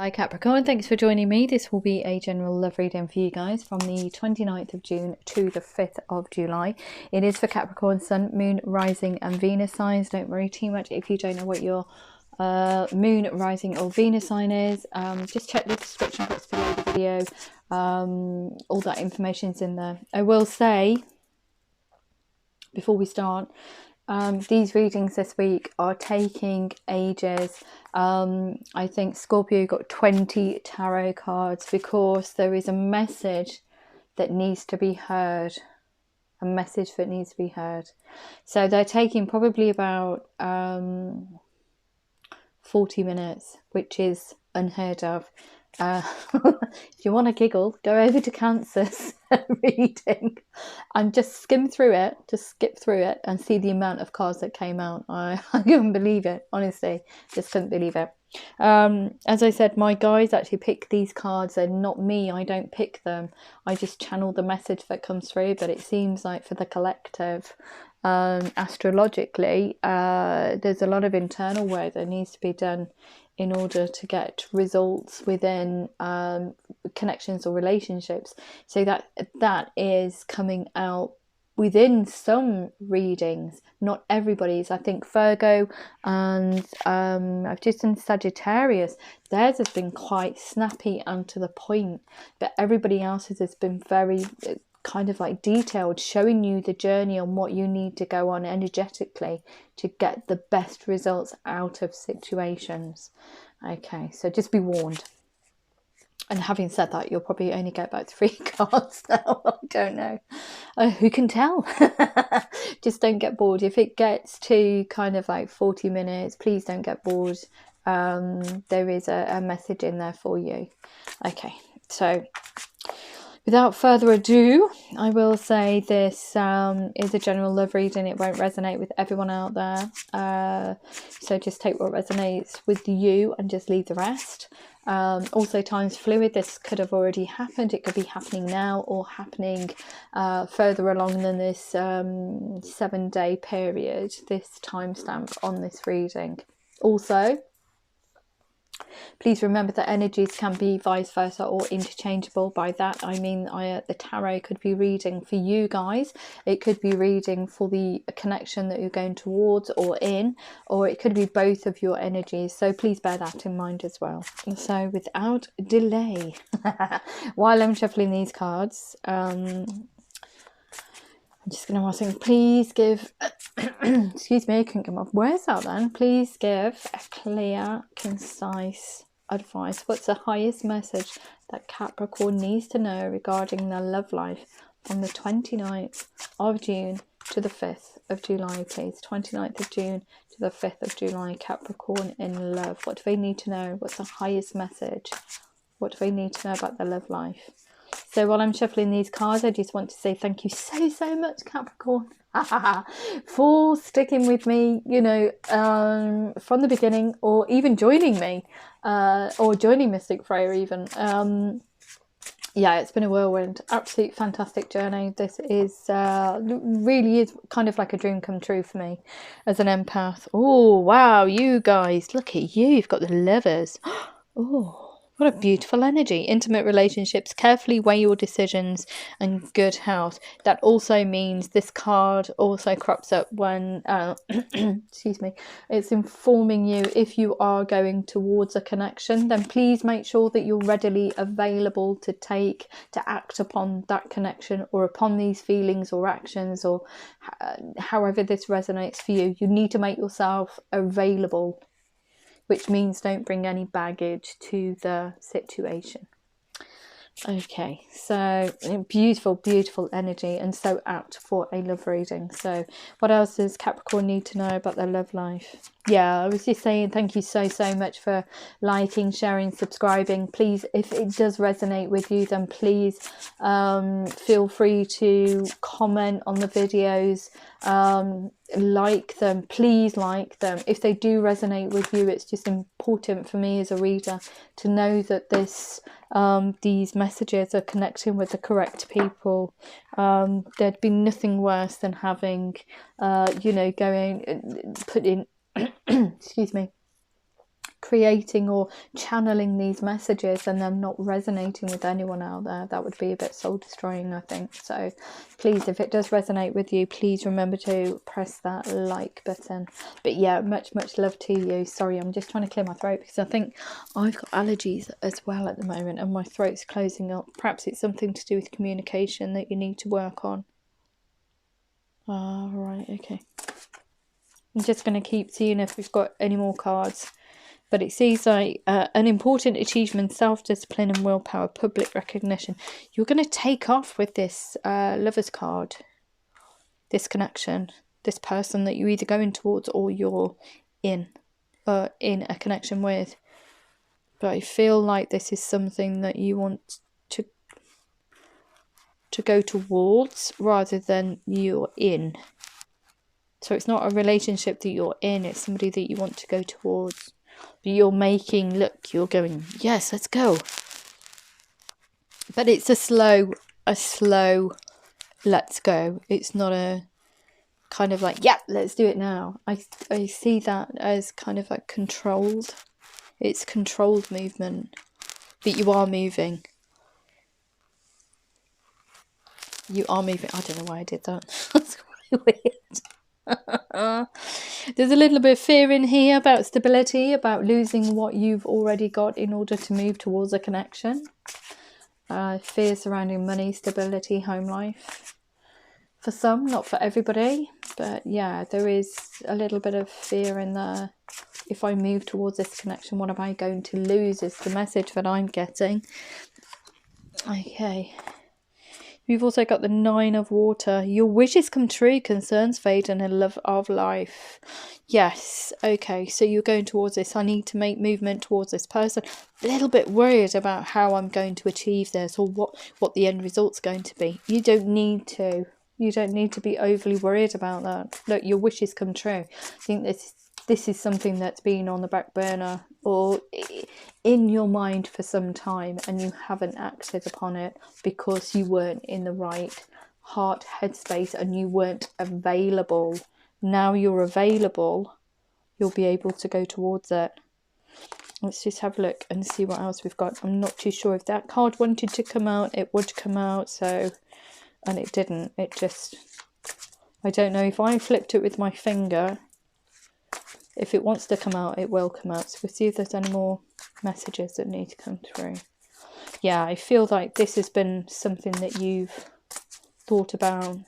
Hi Capricorn, thanks for joining me. This will be a general love reading for you guys from the 29th of June to the 5th of July. It is for Capricorn, Sun, Moon, Rising and Venus signs. Don't worry too much if you don't know what your Moon, Rising or Venus sign is. Just check the description box below the video. All that information's in there. I will say, before we start, these readings this week are taking ages. I think Scorpio got 20 tarot cards because there is a message that needs to be heard. A message that needs to be heard. So they're taking probably about 40 minutes, which is unheard of. If you want to giggle, go over to Cancer's reading and just skim through it, just skip through it and see the amount of cards that came out. I couldn't believe it, honestly, just couldn't believe it. As I said, my guides actually pick these cards. They're not me, I don't pick them, I just channel the message that comes through. But it seems like for the collective, astrologically, there's a lot of internal work that needs to be done in order to get results within connections or relationships. So that is coming out within some readings, not everybody's. I think Virgo and I've just done Sagittarius, theirs has been quite snappy and to the point, but everybody else's has been very kind of like detailed, showing you the journey on what you need to go on energetically to get the best results out of situations. Okay, so just be warned. And having said that, you'll probably only get about 3 cards now. I don't know. Who can tell? Just don't get bored. If it gets to kind of like 40 minutes, please don't get bored. There is a message in there for you. Okay, so without further ado, I will say this is a general love reading. It won't resonate with everyone out there. So just take what resonates with you and just leave the rest. Also, time's fluid. This could have already happened. It could be happening now or happening further along than this 7-day period, this timestamp on this reading. Also, please remember that energies can be vice versa or interchangeable. By that I mean the tarot could be reading for you guys, it could be reading for the connection that you're going towards or in, or it could be both of your energies. So please bear that in mind as well. So without delay, while I'm shuffling these cards, I'm just going to ask them, please give, excuse me, I couldn't get my words out then. Please give a clear, concise advice. What's the highest message that Capricorn needs to know regarding their love life from the 29th of June to the 5th of July, please? 29th of June to the 5th of July, Capricorn in love. What do they need to know? What's the highest message? What do they need to know about their love life? So while I'm shuffling these cards, I just want to say thank you so much, Capricorn, for sticking with me, you know, from the beginning, or even joining me, or joining Mystic Freya even. Yeah, it's been a whirlwind, absolute fantastic journey. This is really is kind of like a dream come true for me as an empath. Oh, wow, you guys, look at you. You've got the Lovers. Oh. What a beautiful energy. Intimate relationships, carefully weigh your decisions, and good health. That also means this card also crops up when, excuse me, it's informing you if you are going towards a connection, then please make sure that you're readily available to act upon that connection or upon these feelings or actions, or however this resonates for you. You need to make yourself available, which means don't bring any baggage to the situation. Okay, so beautiful energy, and so apt for a love reading. So what else does Capricorn need to know about their love life? Yeah, I was just saying thank you so much for liking, sharing, subscribing. Please, if it does resonate with you, then please feel free to comment on the videos, like them, please like them. If they do resonate with you, it's just important for me as a reader to know that these messages are connecting with the correct people. There'd be nothing worse than having you know, putting excuse me, creating or channeling these messages and them not resonating with anyone out there. That would be a bit soul destroying, I think. So please, if it does resonate with you, please remember to press that like button. But yeah, much love to you. Sorry, I'm just trying to clear my throat because I think I've got allergies as well at the moment and my throat's closing up. Perhaps it's something to do with communication that you need to work on. Right, okay. I'm just going to keep seeing if we've got any more cards. But it seems like an important achievement, self-discipline and willpower, public recognition. You're going to take off with this Lover's card. This connection. This person that you're either going towards or you're in a connection with. But I feel like this is something that you want to go towards rather than you're in. So it's not a relationship that you're in, it's somebody that you want to go towards. But you're making, look, you're going, yes, let's go. But it's a slow let's go. It's not a kind of like, yeah, let's do it now. I see that as kind of like controlled. It's controlled movement. But you are moving. You are moving. I don't know why I did that. That's quite weird. There's a little bit of fear in here about stability, about losing what you've already got in order to move towards a connection. Fear surrounding money, stability, home life. For some, not for everybody, but yeah, there is a little bit of fear in there. If I move towards this connection, what am I going to lose is the message that I'm getting. Okay. We've also got the 9 of water. Your wishes come true, concerns fade, and a love of life. Yes, okay, so you're going towards this. I need to make movement towards this person. A little bit worried about how I'm going to achieve this or what the end result's going to be. You don't need to. You don't need to be overly worried about that. Look, your wishes come true. I think this is something that's been on the back burner or in your mind for some time and you haven't acted upon it because you weren't in the right heart headspace and you weren't available. Now you're available, you'll be able to go towards it. Let's just have a look and see what else we've got. I'm not too sure if that card wanted to come out, it would come out, so, and it didn't. It just, I don't know if I flipped it with my finger. If it wants to come out, it will come out. So we'll see if there's any more messages that need to come through. Yeah, I feel like this has been something that you've thought about.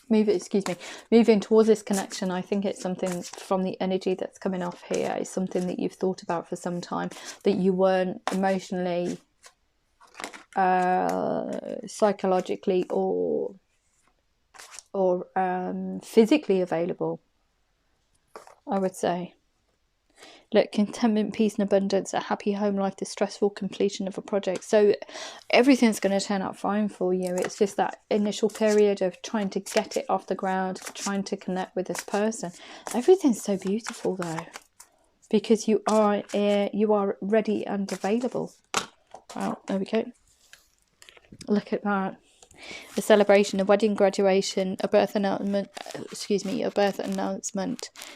Moving towards this connection. I think it's something from the energy that's coming off here. It's something that you've thought about for some time, that you weren't emotionally, psychologically or physically available, I would say. Look, contentment, peace and abundance, a happy home life, the stressful completion of a project. So everything's going to turn out fine for you. It's just that initial period of trying to get it off the ground, trying to connect with this person. Everything's so beautiful though, because you are ready and available. Wow, there we go. Look at that. A celebration, a wedding, graduation, a birth announcement,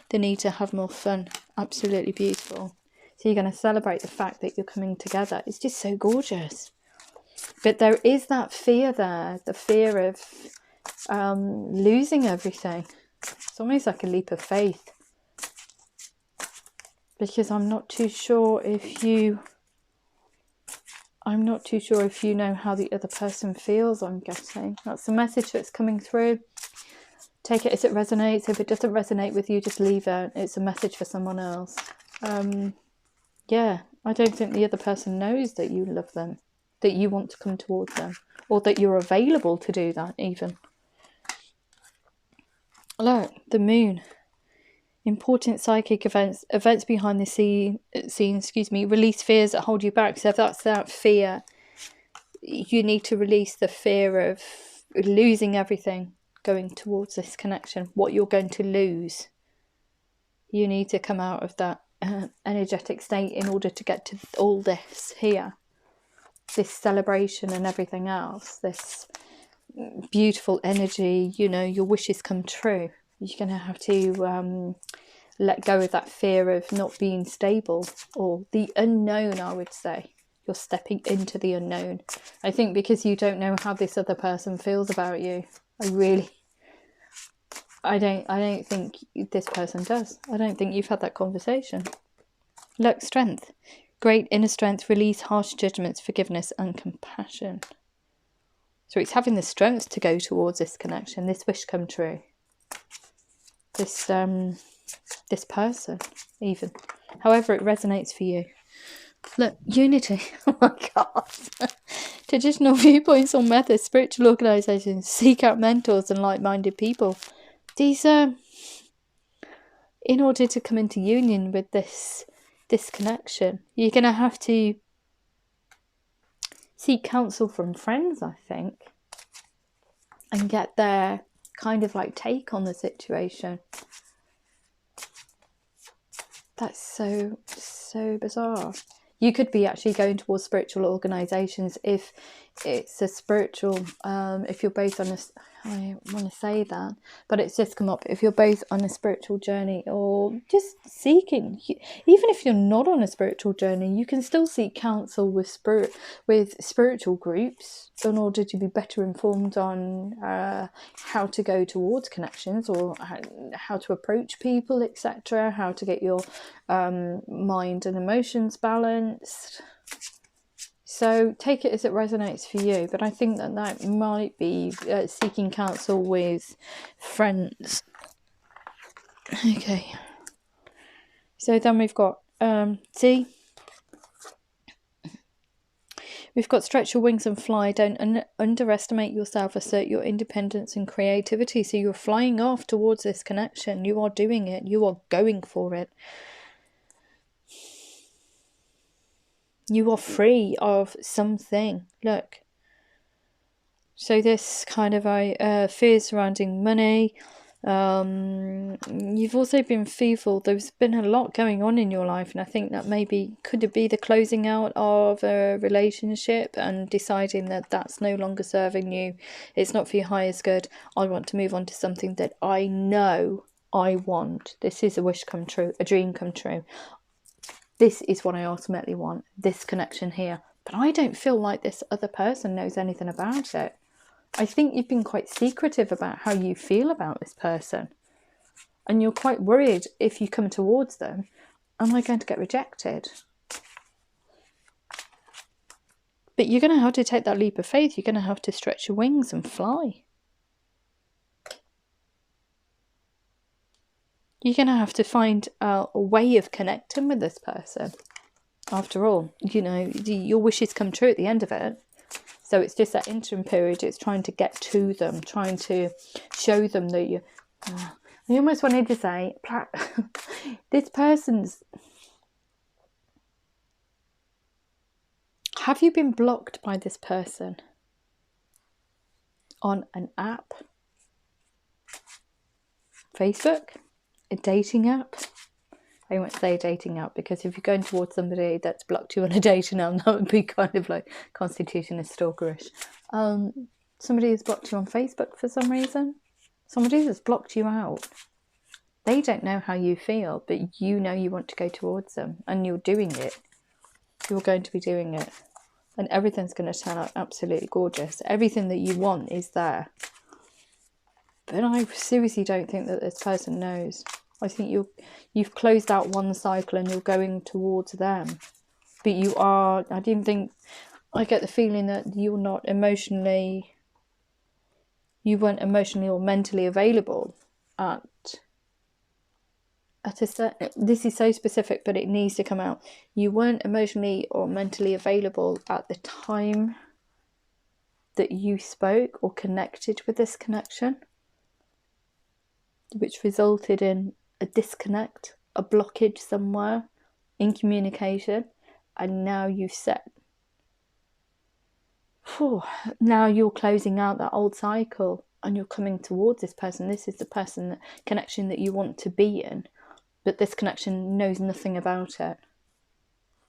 the need to have more fun. Absolutely beautiful. So you're going to celebrate the fact that you're coming together. It's just so gorgeous. But there is that fear there, the fear of losing everything. It's almost like a leap of faith. Because I'm not too sure if you know how the other person feels, I'm guessing. That's the message that's coming through. Take it as it resonates. If it doesn't resonate with you, just leave it. It's a message for someone else. Yeah, I don't think the other person knows that you love them, that you want to come towards them, or that you're available to do that even. Look, the moon. Important psychic events behind the scene, release fears that hold you back. So if that's that fear, you need to release the fear of losing everything going towards this connection, what you're going to lose. You need to come out of that energetic state in order to get to all this here, this celebration and everything else, this beautiful energy, your wishes come true. You're going to have to let go of that fear of not being stable, or the unknown, I would say. You're stepping into the unknown. I think because you don't know how this other person feels about you. I don't think this person does. I don't think you've had that conversation. Look, strength. Great inner strength, release harsh judgments, forgiveness and compassion. So it's having the strength to go towards this connection, this wish come true. This person, even. However it resonates for you. Look, unity. Oh my God. Traditional viewpoints or methods, spiritual organisations, seek out mentors and like-minded people. These are, in order to come into union with this connection, you're going to have to seek counsel from friends, I think, and get their kind of like take on the situation. That's so bizarre. You could be actually going towards spiritual organisations if it's a spiritual, if you're both on a, I want to say that, but it's just come up, if you're both on a spiritual journey or just seeking, even if you're not on a spiritual journey, you can still seek counsel with spiritual groups in order to be better informed on how to go towards connections, or how to approach people, etc., how to get your mind and emotions balanced. So take it as it resonates for you, but I think that might be seeking counsel with friends. Okay. So then we've got, see? We've got stretch your wings and fly. Don't underestimate yourself. Assert your independence and creativity. So you're flying off towards this connection. You are doing it. You are going for it. You are free of something. Look. So this kind of fear surrounding money. You've also been fearful. There's been a lot going on in your life, and I think that could it be the closing out of a relationship and deciding that that's no longer serving you. It's not for your highest good. I want to move on to something that I know I want. This is a wish come true, a dream come true. This is what I ultimately want, this connection here. But I don't feel like this other person knows anything about it. I think you've been quite secretive about how you feel about this person. And you're quite worried if you come towards them, am I going to get rejected? But you're going to have to take that leap of faith. You're going to have to stretch your wings and fly. You're going to have to find a way of connecting with this person. After all, you know, your wishes come true at the end of it. So it's just that interim period. It's trying to get to them, trying to show them that you... I almost wanted to say, this person's... Have you been blocked by this person on an app? Facebook? A dating app? I won't say a dating app, because if you're going towards somebody that's blocked you on a dating app, that would be kind of like constitution as stalkerish. Somebody has blocked you on Facebook for some reason. Somebody has blocked you out. They don't know how you feel, but you know you want to go towards them, and you're doing it. You're going to be doing it. And everything's going to turn out absolutely gorgeous. Everything that you want is there. But I seriously don't think that this person knows. I think you've closed out one cycle and you're going towards them. But you are, I get the feeling that you weren't emotionally or mentally available at a certain, this is so specific, but it needs to come out. You weren't emotionally or mentally available at the time that you spoke or connected with this connection, which resulted in a disconnect, a blockage somewhere in communication, and now you've set. Now you're closing out that old cycle and you're coming towards this person. This is the connection that you want to be in, but this connection knows nothing about it.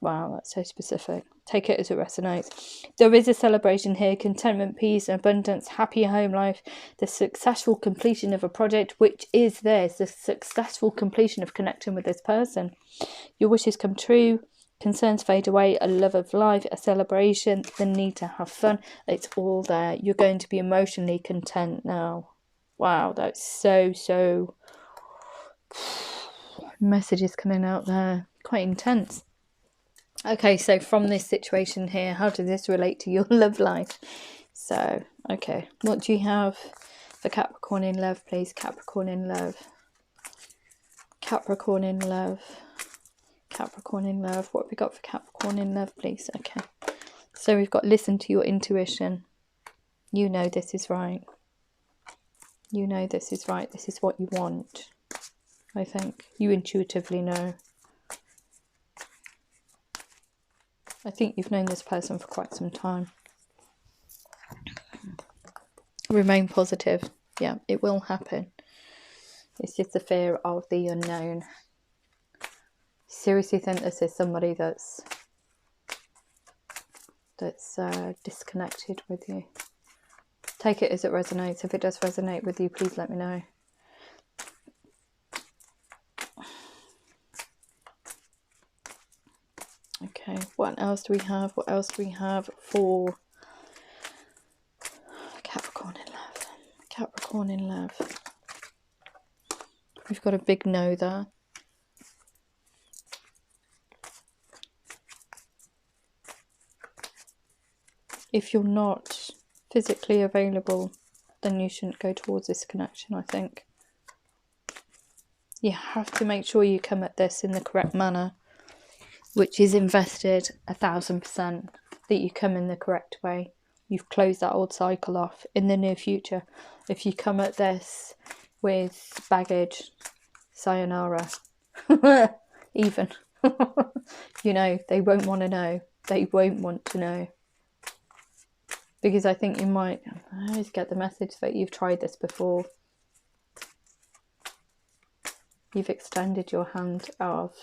Wow, that's so specific. Take it as it resonates. There is a celebration here. Contentment, peace, abundance, happy home life. The successful completion of a project, which is this. The successful completion of connecting with this person. Your wishes come true. Concerns fade away. A love of life. A celebration. The need to have fun. It's all there. You're going to be emotionally content now. Wow, that's so... messages coming out there. Quite intense. Okay, so from this situation here, how does this relate to your love life? So, okay, what do you have for Capricorn in love, please? Capricorn in love. Capricorn in love. Capricorn in love. What have we got for Capricorn in love, please? Okay, so we've got listen to your intuition. You know this is right. You know this is right. This is what you want. I think you intuitively know. I think you've known this person for quite some time. Remain positive. Yeah, it will happen. It's just the fear of the unknown. Seriously think this is somebody that's disconnected with you. Take it as it resonates. If it does resonate with you, please let me know. Okay, what else do we have? What else do we have for Capricorn in love? Capricorn in love. We've got a big no there. If you're not physically available, then you shouldn't go towards this connection, I think. You have to make sure you come at this in the correct manner, which is invested 1000%, that you come in the correct way. You've closed that old cycle off. In the near future, if you come at this with baggage, sayonara. Even. You know, they won't want to know. They won't want to know. Because I think you might always get the message that you've tried this before. You've extended your hand of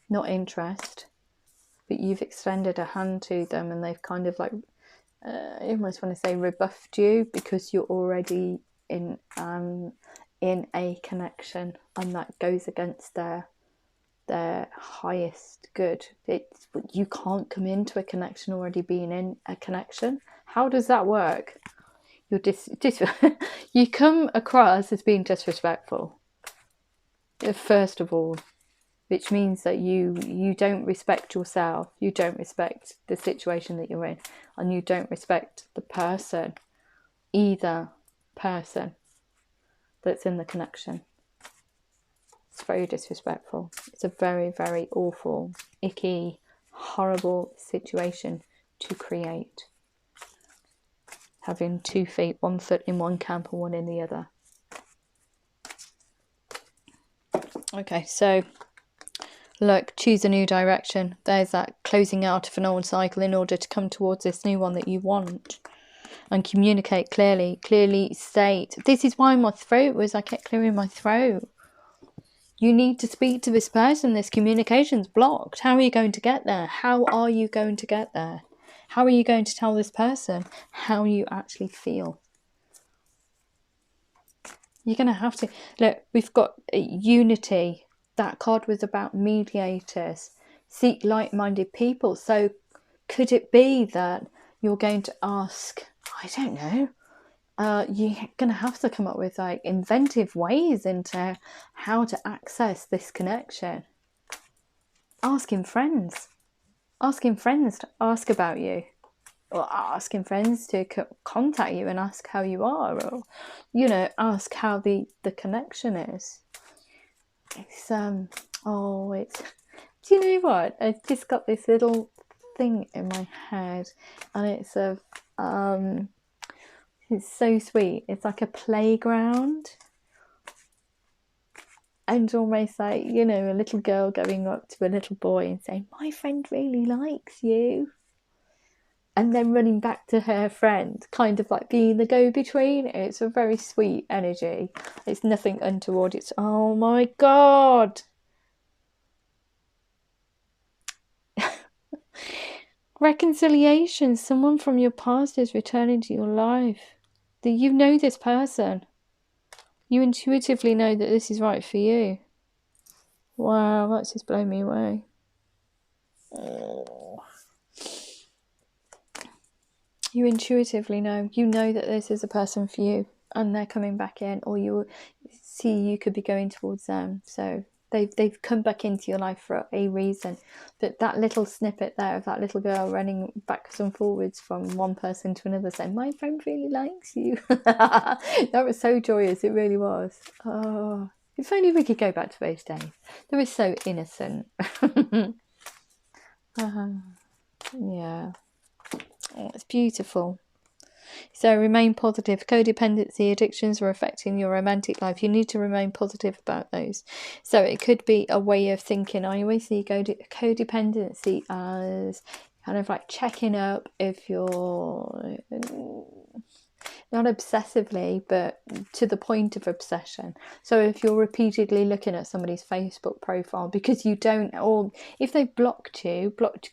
not interest, but you've extended a hand to them, and they've kind of like, I almost want to say rebuffed you, because you're already in a connection, and that goes against their highest good. You can't come into a connection already being in a connection. How does that work? You come across as being disrespectful, first of all, which means that you don't respect yourself, you don't respect the situation that you're in, and you don't respect the person, either person that's in the connection. It's very disrespectful. It's a very, very awful, icky, horrible situation to create. Having 2 feet, 1 foot in one camp and one in the other. Okay, so look, choose a new direction. There's that closing out of an old cycle in order to come towards this new one that you want. And communicate clearly. Clearly state. This is why my throat was, I kept clearing my throat. You need to speak to this person. This communication's blocked. How are you going to get there? How are you going to get there? How are you going to tell this person how you actually feel? You're going to have to... Look, we've got unity. That card was about mediators. Seek like-minded people. So could it be that you're going to ask... I don't know. You're going to have to come up with like inventive ways into how to access this connection. Asking friends. Asking friends to ask about you. Or asking friends to contact you and ask how you are. Or, you know, ask how the connection is. It's, do you know what? I've just got this little thing in my head. And it's it's so sweet. It's like a playground. And almost like, you know, a little girl going up to a little boy and saying, my friend really likes you. And then running back to her friend, kind of like being the go-between. It's a very sweet energy. It's nothing untoward. It's, oh my God. Reconciliation. Someone from your past is returning to your life. That you know this person. You intuitively know that this is right for you. Wow, that's just blown me away. Oh. You intuitively know. You know that this is a person for you, and they're coming back in, or you see you could be going towards them. So they've come back into your life for a reason. But that little snippet there of that little girl running backwards and forwards from one person to another saying, my friend really likes you. That was so joyous. It really was. Oh, if only we could go back to those days. They were so innocent. Yeah. Oh, it's beautiful. So remain positive. Codependency, addictions are affecting your romantic life. You need to remain positive about those. So it could be a way of thinking. I always see codependency as kind of like checking up if you're not obsessively, but to the point of obsession. So if you're repeatedly looking at somebody's Facebook profile because you don't, or if they've blocked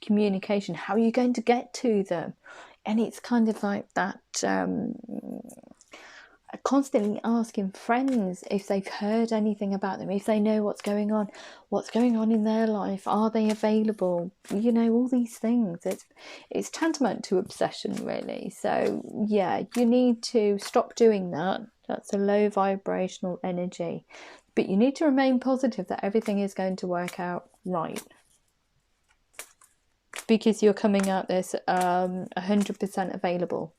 communication, how are you going to get to them? And it's kind of like that, constantly asking friends if they've heard anything about them, if they know what's going on in their life, are they available, you know, all these things. It's tantamount to obsession, really. So yeah, you need to stop doing that. That's a low vibrational energy, but you need to remain positive that everything is going to work out right, because you're coming at this 100% available.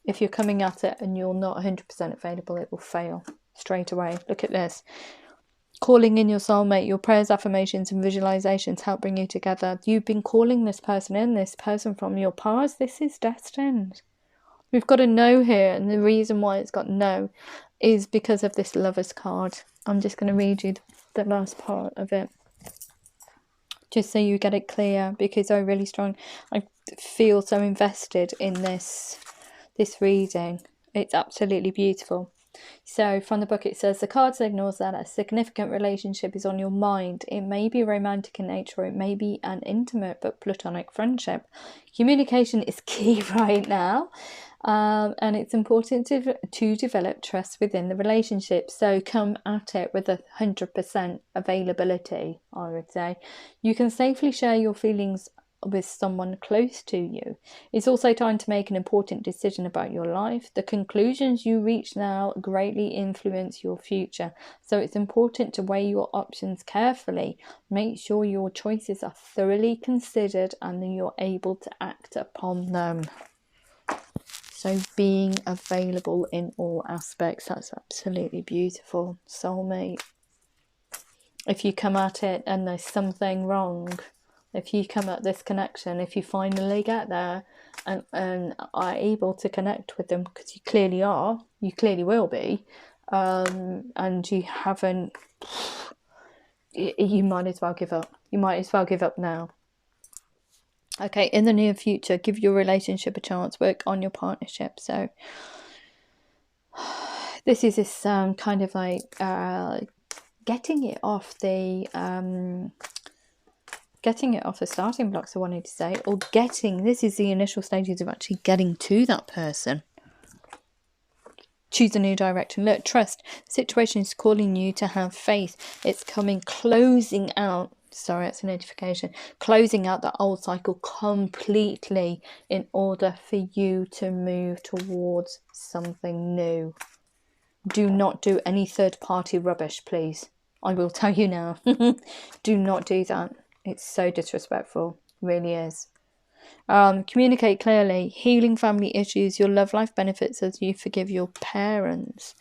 If you're coming at it and you're not 100% available, it will fail straight away. Look at this. Calling in your soulmate. Your prayers, affirmations and visualizations help bring you together. You've been calling this person in, this person from your past. This is destined. We've got a no here, and the reason why it's got no is because of this Lover's card. I'm just going to read you the last part of it, just so you get it clear, because I feel so invested in this reading. It's absolutely beautiful. So from the book it says, the card signals that a significant relationship is on your mind. It may be romantic in nature, or it may be an intimate but platonic friendship. Communication is key right now, and it's important to develop trust within the relationship. So come at it with 100% availability, I would say. You can safely share your feelings with someone close to you. It's also time to make an important decision about your life. The conclusions you reach now greatly influence your future, so it's important to weigh your options carefully. Make sure your choices are thoroughly considered and that you're able to act upon them. So being available in all aspects, that's absolutely beautiful. Soulmate. If you come at it and there's something wrong, if you come at this connection, if you finally get there and are able to connect with them, because you clearly are, you clearly will be, and you haven't, you might as well give up. You might as well give up now. Okay, in the near future, give your relationship a chance. Work on your partnership. So this is this kind of like getting it off the starting blocks, I wanted to say, or this is the initial stages of actually getting to that person. Choose a new direction. Look, trust. The situation is calling you to have faith. It's closing out. Sorry, that's a notification. Closing out the old cycle completely in order for you to move towards something new. Do not do any third-party rubbish, please. I will tell you now. Do not do that. It's so disrespectful. It really is. Communicate clearly. Healing family issues. Your love life benefits as you forgive your parents.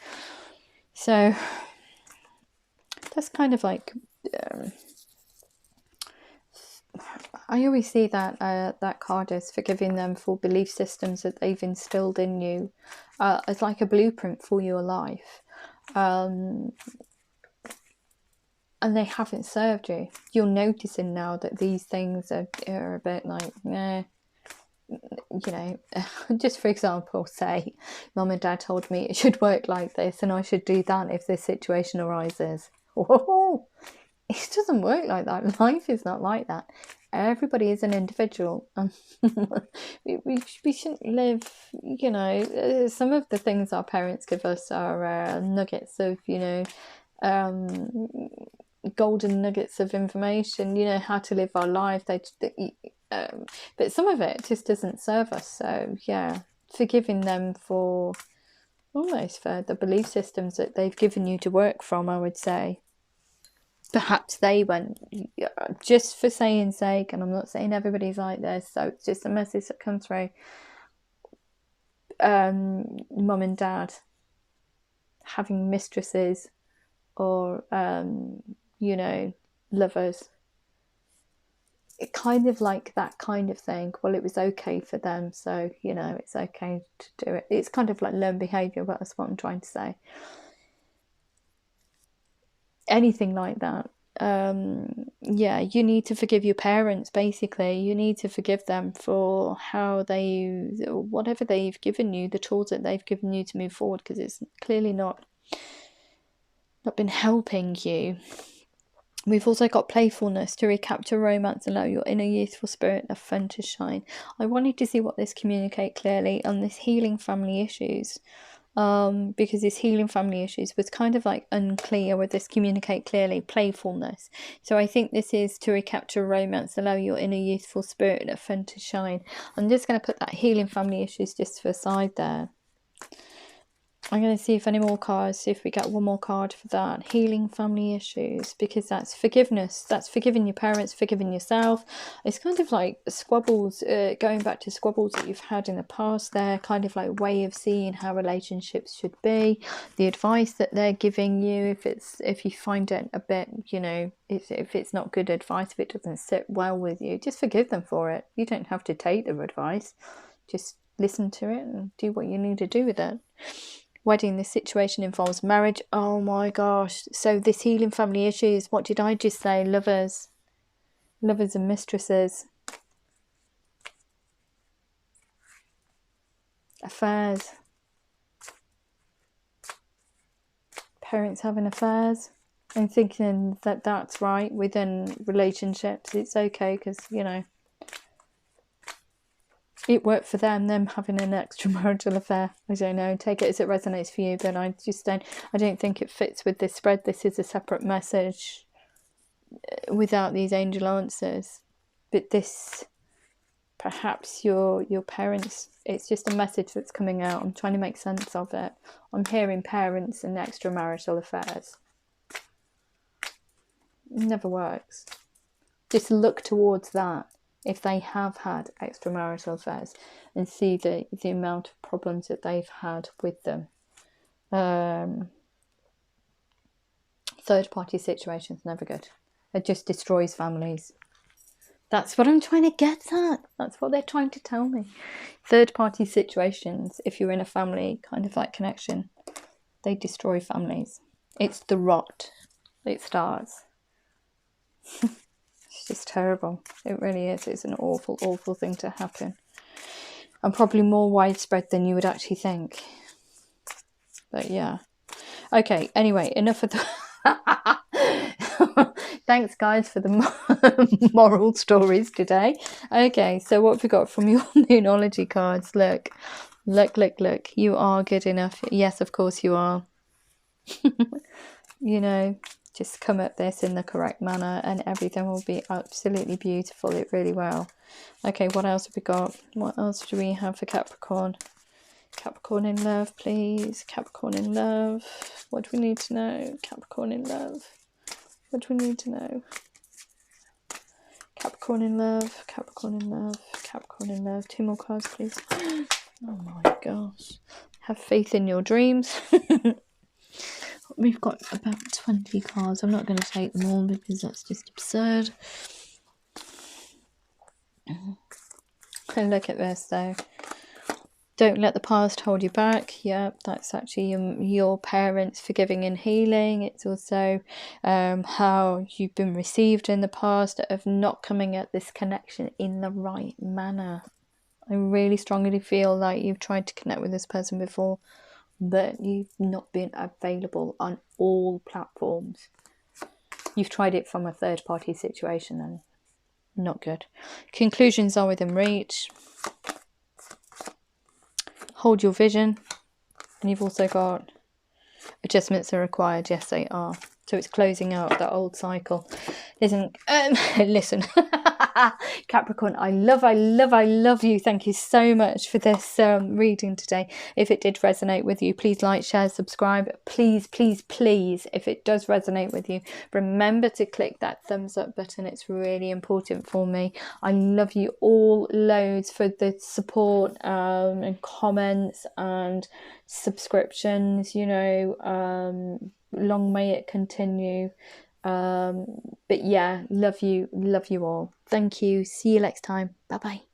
So that's kind of like I always see that that card as forgiving them for belief systems that they've instilled in you, as like a blueprint for your life, and they haven't served you. You're noticing now that these things are a bit like, nah. You know, just for example, say mum and dad told me it should work like this and I should do that if this situation arises. Whoa, it doesn't work like that. Life is not like that. everybody is an individual. We shouldn't live, you know, some of the things our parents give us are nuggets of, you know, golden nuggets of information, you know, how to live our life. But some of it just doesn't serve us. So yeah, forgiving them for almost for the belief systems that they've given you to work from, I would say. Perhaps they went just for saying sake, and I'm not saying everybody's like this, so it's just a message that comes through. Mum and dad having mistresses or you know, lovers, it kind of like that kind of thing. Well, it was okay for them, so you know, it's okay to do it. It's kind of like learned behavior, but that's what I'm trying to say. Anything like that. Yeah, you need to forgive your parents. Basically, you need to forgive them for how whatever they've given you, the tools that they've given you to move forward, because it's clearly not been helping you. We've also got playfulness to recapture romance and allow your inner youthful spirit of fun to shine. I wanted to see what this communicate clearly on this healing family issues. Because this healing family issues was kind of like unclear with this communicate clearly, playfulness. So I think this is to recapture romance, allow your inner youthful spirit of fun to shine. I'm just going to put that healing family issues just to the side there. I'm going to see if any more cards, see if we get one more card for that. Healing family issues, because that's forgiveness. That's forgiving your parents, forgiving yourself. It's kind of like squabbles, going back to squabbles that you've had in the past there, kind of like way of seeing how relationships should be. The advice that they're giving you, if you find it a bit, you know, if it's not good advice, if it doesn't sit well with you, just forgive them for it. You don't have to take their advice. Just listen to it and do what you need to do with it. Wedding, this situation involves marriage. Oh my gosh. So this healing family issues, what did I just say? Lovers and mistresses. Affairs. Parents having affairs. And thinking that that's right within relationships. It's okay because, you know, it worked for them having an extramarital affair. I don't know, take it as it resonates for you, but I don't think it fits with this spread. This is a separate message without these angel answers. But this, perhaps your parents, it's just a message that's coming out. I'm trying to make sense of it. I'm hearing parents and extramarital affairs. It never works. Just look towards that. If they have had extramarital affairs, and see the amount of problems that they've had with them. Third party situations, never good. It just destroys families. That's what I'm trying to get at. That's what they're trying to tell me. Third party situations, if you're in a family kind of like connection, they destroy families. It's the rot. It starts. It's just terrible. It really is. It's an awful, awful thing to happen. And probably more widespread than you would actually think. But yeah. Okay, anyway, enough of that. Thanks, guys, for the moral stories today. Okay, so what have we got from your Moonology cards? Look. You are good enough. Yes, of course you are. You know, just come at this in the correct manner and everything will be absolutely beautiful. It really will. Okay, what else have we got? What else do we have for Capricorn? Capricorn in love, please. Capricorn in love. What do we need to know? Capricorn in love. What do we need to know? Capricorn in love. Capricorn in love. Capricorn in love. 2 more cards, please. Oh my gosh. Have faith in your dreams. We've got about 20 cards. I'm not going to take them all because that's just absurd. And look at this though. Don't let the past hold you back. Yeah, that's actually your parents forgiving and healing. It's also how you've been received in the past of not coming at this connection in the right manner. I really strongly feel like you've tried to connect with this person before, but you've not been available on all platforms. You've tried it from a third party situation then. not good. Conclusions are within reach. Hold your vision. And you've also got adjustments are required. Yes, they are. So it's closing out that old cycle. Listen, Capricorn, I love you. Thank you so much for this reading today. If it did resonate with you, please like, share, subscribe. Please, please, please, if it does resonate with you, remember to click that thumbs up button. It's really important for me. I love you all loads for the support and comments and subscriptions, you know. Long may it continue. But yeah, love you all. Thank you. See you next time. Bye bye.